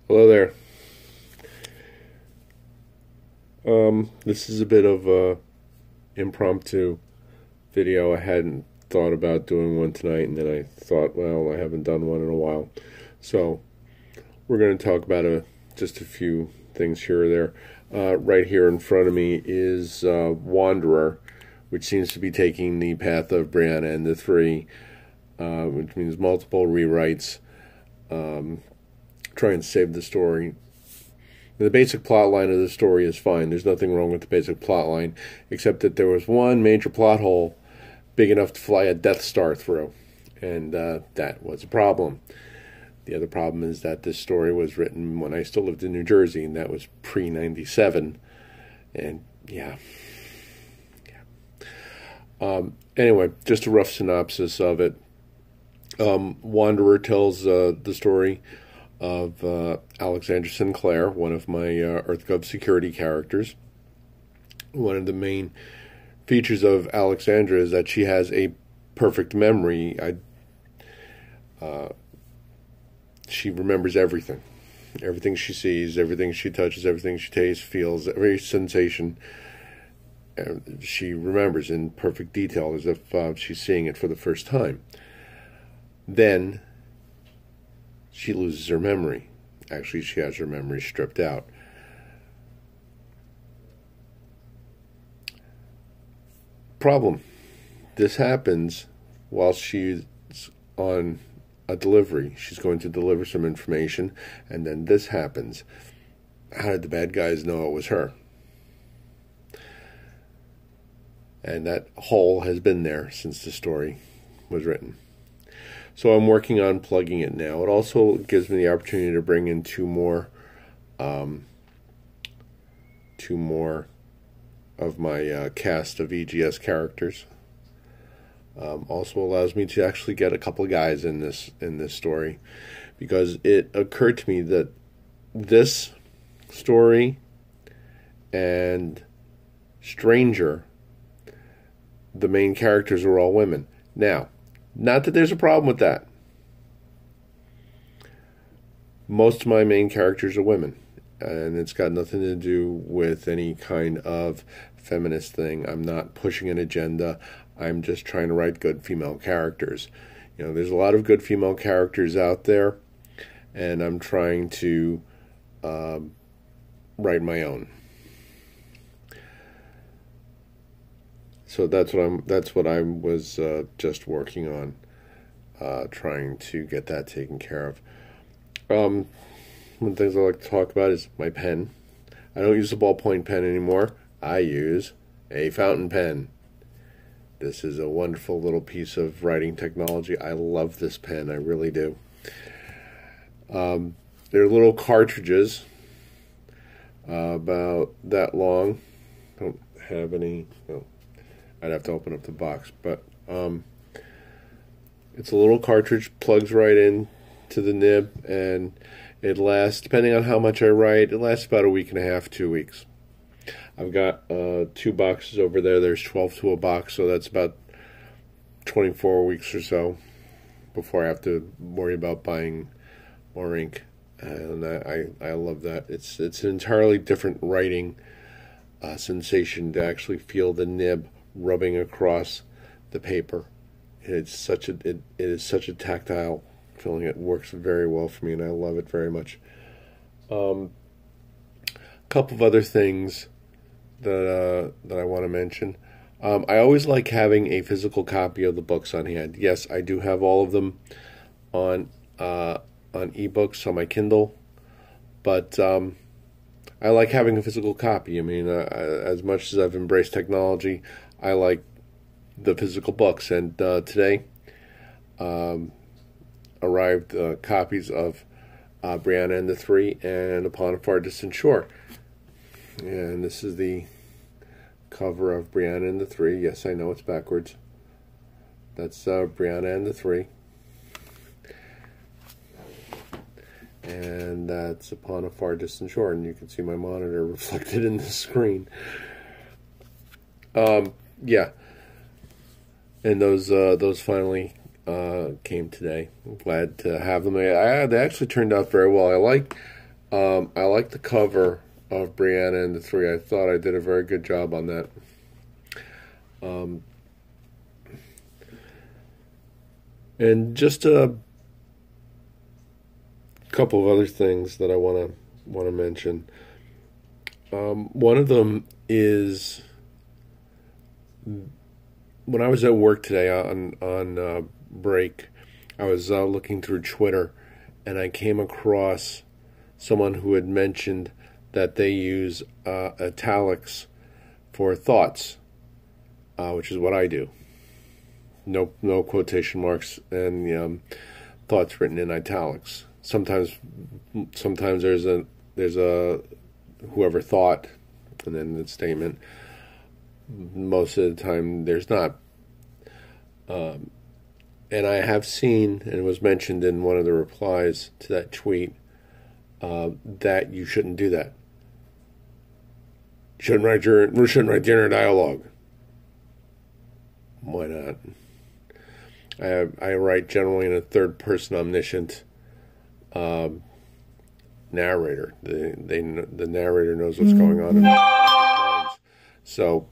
Hello there. This is a bit of a impromptu video. I hadn't thought about doing one tonight, and then I thought, well, I haven't done one in a while. So we're going to talk about just a few things here or there. Right here in front of me is Wanderer, which seems to be taking the path of Brianna and the Three, which means multiple rewrites, trying to save the story. The basic plot line of the story is fine. There's nothing wrong with the basic plot line, except that there was one major plot hole big enough to fly a Death Star through, and that was a problem. The other problem is that this story was written when I still lived in New Jersey, and that was pre-97, and yeah. Anyway, just a rough synopsis of it. Wanderer tells the story of Alexandra Sinclair, one of my EarthGov security characters. One of the main features of Alexandra is that she has a perfect memory. She remembers everything. Everything she sees, everything she touches, everything she tastes, feels, every sensation she remembers in perfect detail, as if she's seeing it for the first time. Then she loses her memory. Actually, she has her memory stripped out. Problem. This happens while she's on a delivery. She's going to deliver some information, and then this happens. How did the bad guys know it was her? And that hole has been there since the story was written. So I'm working on plugging it now. It also gives me the opportunity to bring in two more of my cast of EGS characters. Also allows me to actually get a couple of guys in this story, because it occurred to me that this story and Stranger, the main characters are all women. Now, not that there's a problem with that. Most of my main characters are women, and it's got nothing to do with any kind of feminist thing. I'm not pushing an agenda. I'm just trying to write good female characters. You know, there's a lot of good female characters out there, and I'm trying to write my own. So that's what I was just working on, trying to get that taken care of. One of the things I like to talk about is my pen. I don't use a ballpoint pen anymore. I use a fountain pen. This is a wonderful little piece of writing technology. I love this pen. I really do. They're little cartridges, about that long. Don't have any. No. I'd have to open up the box, but it's a little cartridge, plugs right in to the nib, and it lasts, depending on how much I write, it lasts about a week and a half, 2 weeks. I've got 2 boxes over there. There's 12 to a box, so that's about 24 weeks or so before I have to worry about buying more ink. And I love that. It's an entirely different writing sensation to actually feel the nib rubbing across the paper. It is such a tactile feeling. It works very well for me, and I love it very much. A couple of other things that I want to mention. I always like having a physical copy of the books on hand. Yes, I do have all of them on ebooks on my Kindle, but I like having a physical copy. I mean, as much as I've embraced technology, I like the physical books. And today arrived copies of Brianna and the Three and Upon a Far Distant Shore. And this is the cover of Brianna and the Three. Yes, I know it's backwards. That's Brianna and the Three. And that's Upon a Far Distant Shore. And you can see my monitor reflected in the screen. Yeah. And those finally came today. I'm glad to have them. They actually turned out very well. I like I like the cover of Brianna and the Three. I thought I did a very good job on that. And just a couple of other things that I want to mention. One of them is when I was at work today on break, I was looking through Twitter, and I came across someone who had mentioned that they use italics for thoughts, which is what I do. No quotation marks, and thoughts written in italics. Sometimes there's a whoever thought, and then the statement. Most of the time there's not. And I have seen, and it was mentioned in one of the replies to that tweet, that you shouldn't do that. You shouldn't write the inner dialogue. Why not? I write generally in a third-person omniscient narrator. The narrator knows what's going on in their minds. So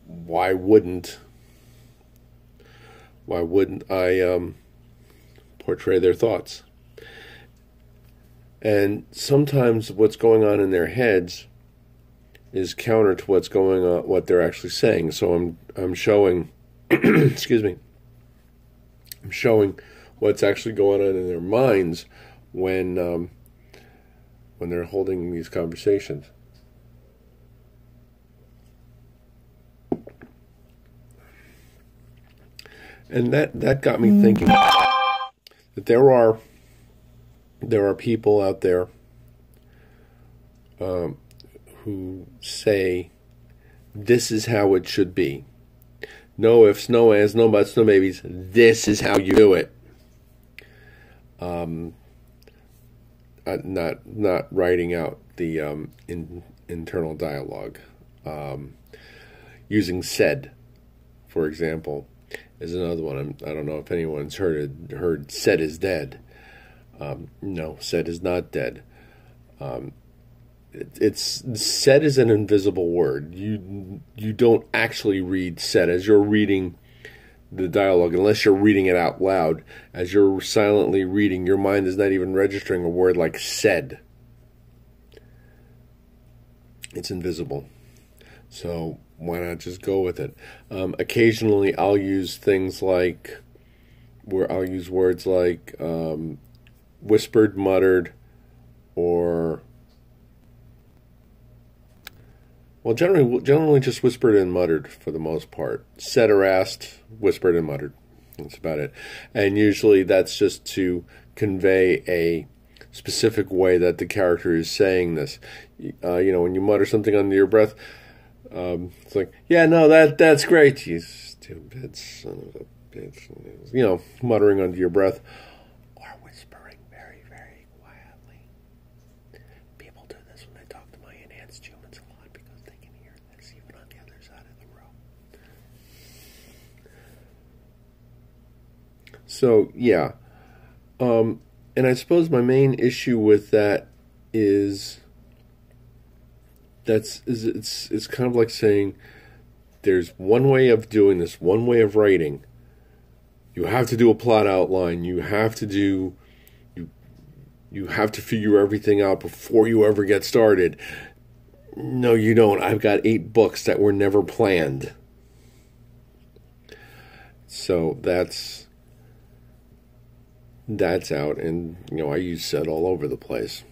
why wouldn't I portray their thoughts? And sometimes what's going on in their heads is counter to what's going on, what they're actually saying. So I'm showing, excuse me, I'm showing what's actually going on in their minds when they're holding these conversations. And that got me thinking that there are people out there who say this is how it should be. No ifs, no ands, no buts, no maybes. This is how you do it. Not writing out the internal dialogue. Using said, for example, is another one. I don't know if anyone's heard said is dead. No, said is not dead. It's said is an invisible word. You don't actually read said as you're reading the dialogue, unless you're reading it out loud. As you're silently reading, your mind is not even registering a word like said. It's invisible. So why not just go with it? Occasionally I'll use things like, I'll use words like whispered, muttered, or well, generally just whispered and muttered for the most part. Said or asked, whispered and muttered. That's about it. And usually that's just to convey a specific way that the character is saying this. When you mutter something under your breath, it's like, yeah, no, that's great, you stupid son of a bitch. Muttering under your breath. Or whispering very, very quietly. People do this when they talk to my enhanced humans a lot because they can hear this even on the other side of the room. So, yeah. And I suppose my main issue with that is it's kind of like saying there's one way of doing this, one way of writing. You have to do a plot outline. You have to figure everything out before you ever get started. No, you don't. I've got 8 books that were never planned. So that's out, and I use said all over the place.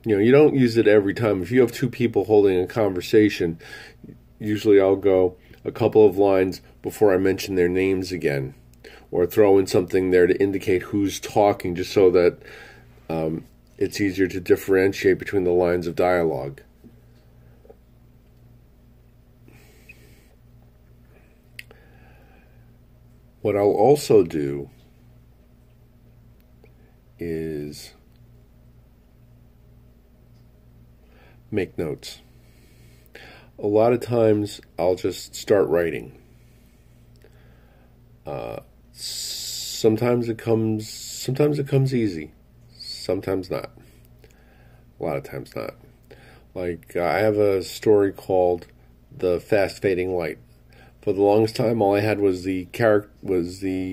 You don't use it every time. If you have 2 people holding a conversation, usually I'll go a couple of lines before I mention their names again, or throw in something there to indicate who's talking, just so that it's easier to differentiate between the lines of dialogue. What I'll also do is make notes. A lot of times I'll just start writing. Sometimes it comes easy, sometimes not. A lot of times not. Like, I have a story called The Fast Fading Light. For the longest time, all I had was the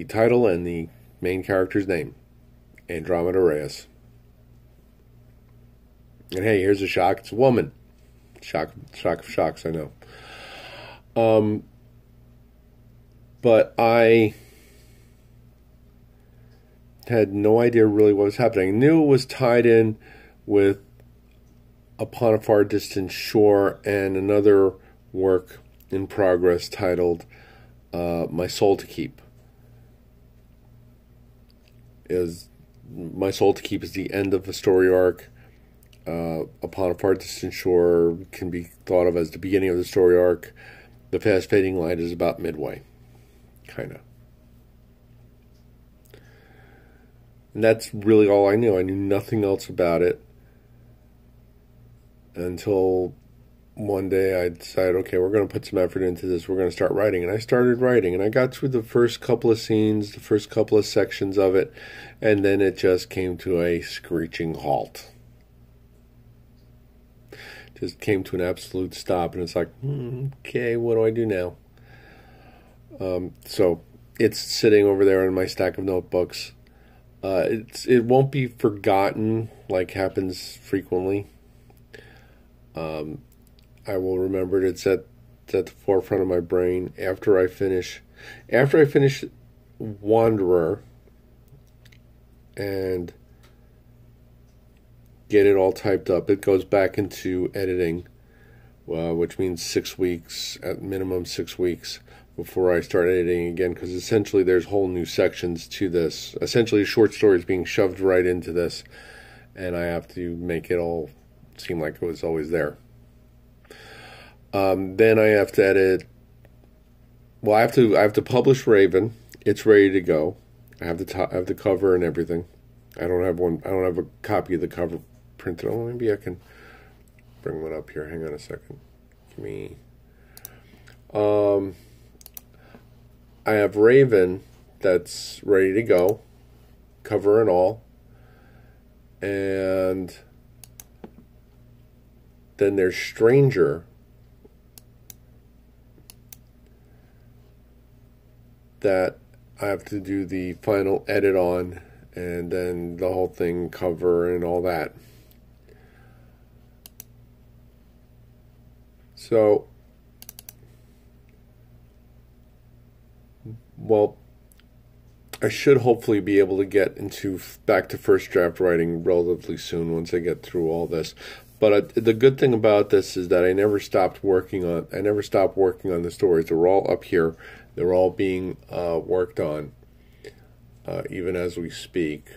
title and the main character's name, Andromeda Reyes. And hey, here's a shock. It's a woman. Shock of shocks, I know. But I had no idea really what was happening. I knew it was tied in with Upon a Far Distant Shore and another work in progress titled My Soul to Keep. My Soul to Keep is the end of a story arc. Upon a Far Distant Shore can be thought of as the beginning of the story arc. The Fast Fading Light is about midway, kind of. And that's really all I knew. I knew nothing else about it until one day I decided, okay, we're going to put some effort into this. We're going to start writing. And I started writing, and I got through the first couple of scenes, the first couple of sections of it, and then it just came to a screeching halt. Just came to an absolute stop, and it's like, okay, what do I do now? So it's sitting over there in my stack of notebooks. It won't be forgotten like happens frequently. I will remember it. It's at the forefront of my brain after I finish Wanderer and get it all typed up. It goes back into editing, which means 6 weeks, at minimum 6 weeks, before I start editing again, because essentially there's whole new sections to this. Essentially short stories being shoved right into this, and I have to make it all seem like it was always there. Then I have to edit. Well, I have to publish Raven. It's ready to go. I have the cover and everything. I don't have a copy of the cover printed. Oh, maybe I can bring one up here. Hang on a second. Give me. I have Raven that's ready to go, cover and all, and then there's Stranger that I have to do the final edit on, and then the whole thing cover and all that. So, well, I should hopefully be able to get back to first draft writing relatively soon once I get through all this. But the good thing about this is that I never stopped working on the stories. They're all up here. They're all being worked on, even as we speak.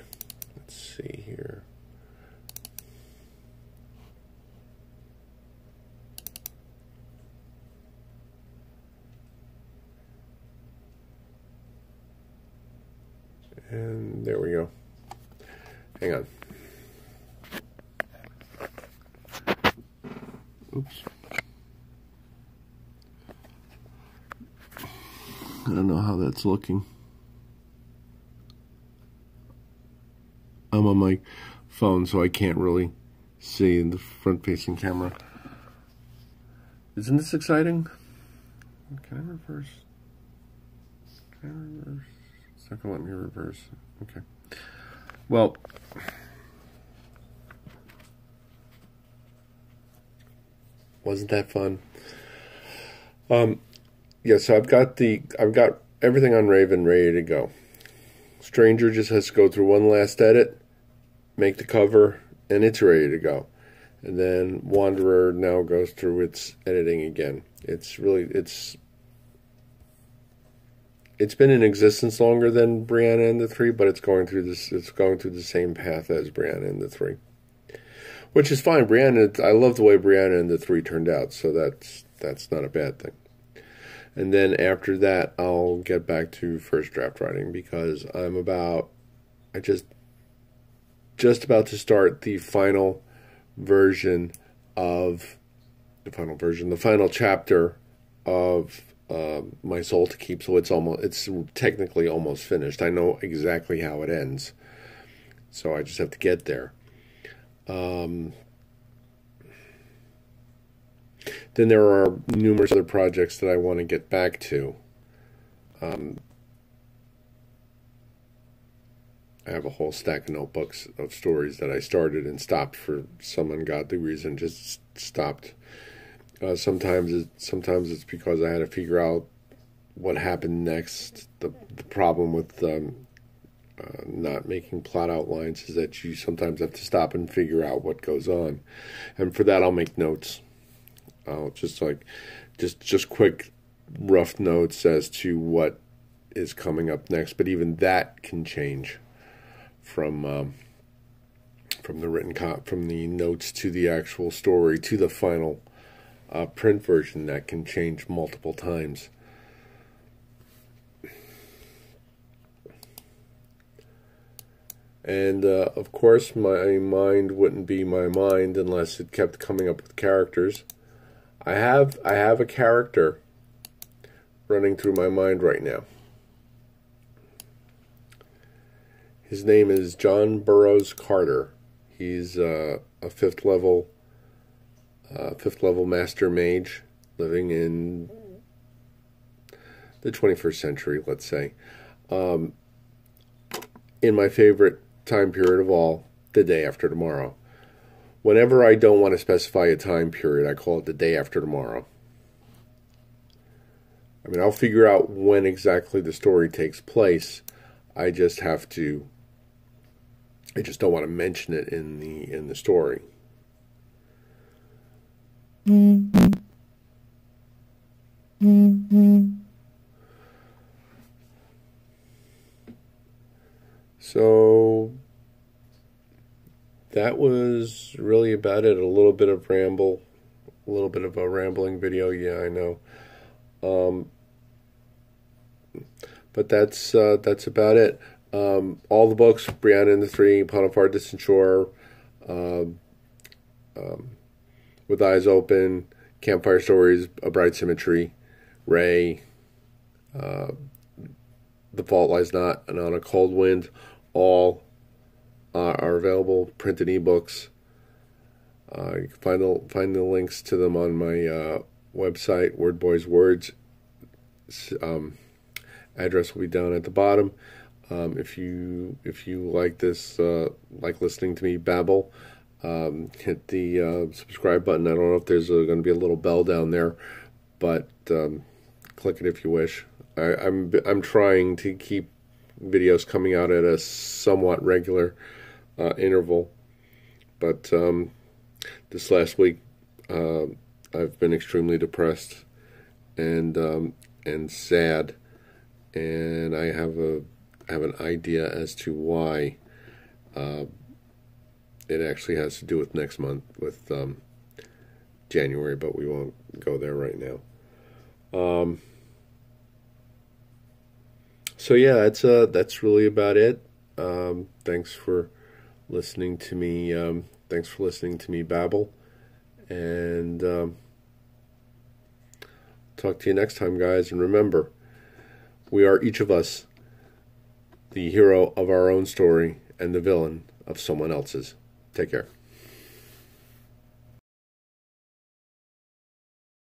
Let's see here. And there we go. Hang on. Oops. I don't know how that's looking. I'm on my phone, so I can't really see in the front-facing camera. Isn't this exciting? Can I reverse? It's not going to let me reverse. Okay. Well, wasn't that fun? Yeah, so I've got everything on Raven ready to go. Stranger just has to go through one last edit, make the cover, and it's ready to go. And then Wanderer now goes through its editing again. It's been in existence longer than Brianna and the Three, but it's going through the same path as Brianna and the Three, which is fine. I love the way Brianna and the Three turned out, so that's not a bad thing. And then after that, I'll get back to first draft writing, because I just about to start the final chapter of My Soul to Keep. So it's technically almost finished. I know exactly how it ends, so I just have to get there. then there are numerous other projects that I want to get back to. I have a whole stack of notebooks of stories that I started and stopped for some ungodly reason. Just stopped. Sometimes it's because I had to figure out what happened next. The problem with not making plot outlines is that you sometimes have to stop and figure out what goes on, and for that I'll make notes. I'll just quick rough notes as to what is coming up next. But even that can change from the notes to the actual story to the final print version. That can change multiple times. And of course, my mind wouldn't be my mind unless it kept coming up with characters. I have a character running through my mind right now. His name is John Burroughs Carter. He's a fifth level master mage living in the 21st century, let's say. In my favorite time period of all, the day after tomorrow. Whenever I don't want to specify a time period, I call it the day after tomorrow. I mean, I'll figure out when exactly the story takes place. I just don't want to mention it in the story. So that was really about it. A little bit of a rambling video. Yeah, I know. But that's about it. All the books: Brianna and the Three, Upon a Far Distant Shore, With Eyes Open, Campfire Stories, A Bright Symmetry, Ray, The Fault Lies Not, and On a Cold Wind, all are available, printed ebooks. You can find the links to them on my website, Word Boys Words. Address will be down at the bottom. If you like this, like listening to me babble, hit the subscribe button. I don't know if there's going to be a little bell down there, but click it if you wish. I'm trying to keep videos coming out at a somewhat regular interval, but this last week I've been extremely depressed and sad, and I have an idea as to why. It actually has to do with next month, with January, but we won't go there right now. So yeah, that's really about it. Thanks for listening to me. Thanks for listening to me babble, and talk to you next time, guys. And remember, we are each of us the hero of our own story and the villain of someone else's. Take care.